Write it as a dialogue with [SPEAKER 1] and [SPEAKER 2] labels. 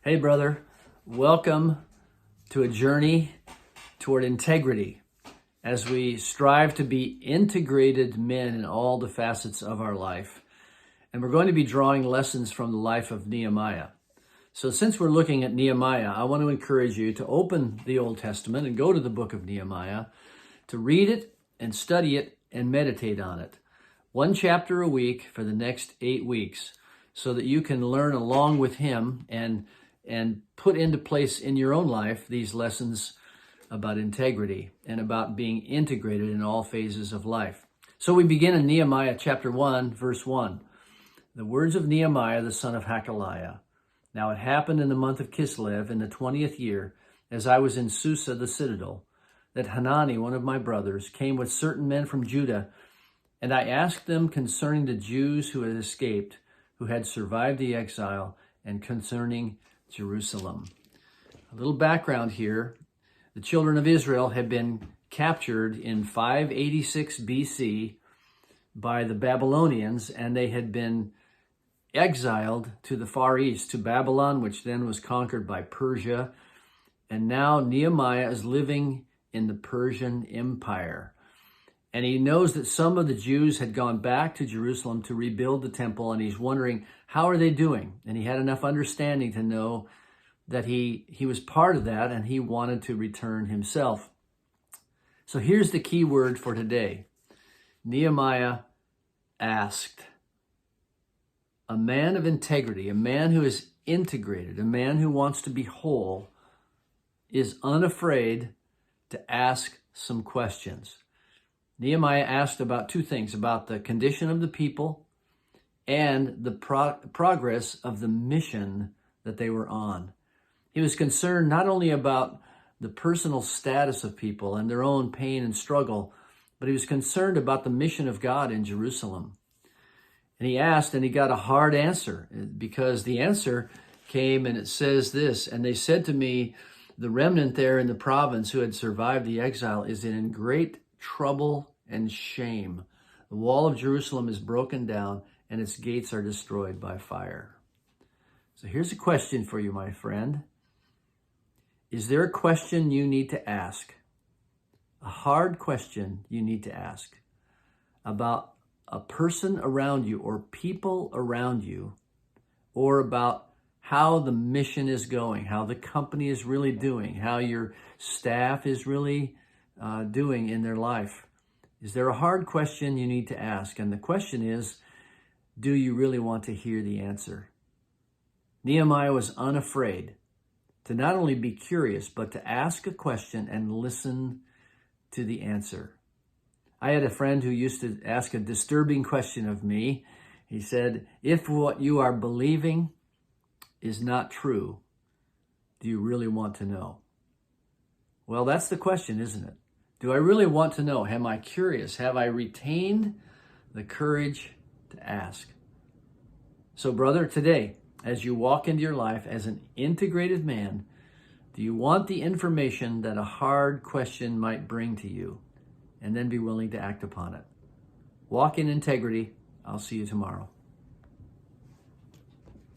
[SPEAKER 1] Hey, brother. Welcome to a journey toward integrity as we strive to be integrated men in all the facets of our life. And we're going to be drawing lessons from the life of Nehemiah. So since we're looking at Nehemiah, I want to encourage you to open the Old Testament and go to the book of Nehemiah, to read it and study it and meditate on it. One chapter a week for the next 8 weeks, so that you can learn along with him and put into place in your own life these lessons about integrity and about being integrated in all phases of life. So we begin in Nehemiah chapter 1, verse 1. The words of Nehemiah, the son of Hakaliah. Now it happened in the month of Kislev in the 20th year, as I was in Susa the citadel, that Hanani, one of my brothers, came with certain men from Judah, and I asked them concerning the Jews who had escaped, who had survived the exile, and concerning Jerusalem. A little background here. The children of Israel had been captured in 586 BC by the Babylonians, and they had been exiled to the Far East, to Babylon, which then was conquered by Persia. And now Nehemiah is living in the Persian Empire. And he knows that some of the Jews had gone back to Jerusalem to rebuild the temple, and he's wondering, how are they doing? And he had enough understanding to know that he was part of that, and he wanted to return himself. So here's the key word for today. Nehemiah asked. A man of integrity, a man who is integrated, a man who wants to be whole, is unafraid to ask some questions. Nehemiah asked about two things, about the condition of the people and the progress of the mission that they were on. He was concerned not only about the personal status of people and their own pain and struggle, but he was concerned about the mission of God in Jerusalem. And he asked, and he got a hard answer, because the answer came, and it says this, and they said to me, the remnant there in the province who had survived the exile is in great trouble and shame. The wall of Jerusalem is broken down, and its gates are destroyed by fire. So here's a question for you, my friend. Is there a question you need to ask? A hard question you need to ask about a person around you or people around you, or about how the mission is going, how the company is really doing, how your staff is really doing in their life. Is there a hard question you need to ask? And the question is, do you really want to hear the answer? Nehemiah was unafraid to not only be curious, but to ask a question and listen to the answer. I had a friend who used to ask a disturbing question of me. He said, if what you are believing is not true, do you really want to know? Well, that's the question, isn't it? Do I really want to know? Am I curious? Have I retained the courage to ask? So, brother, today, as you walk into your life as an integrated man, do you want the information that a hard question might bring to you, and then be willing to act upon it? Walk in integrity. I'll see you tomorrow.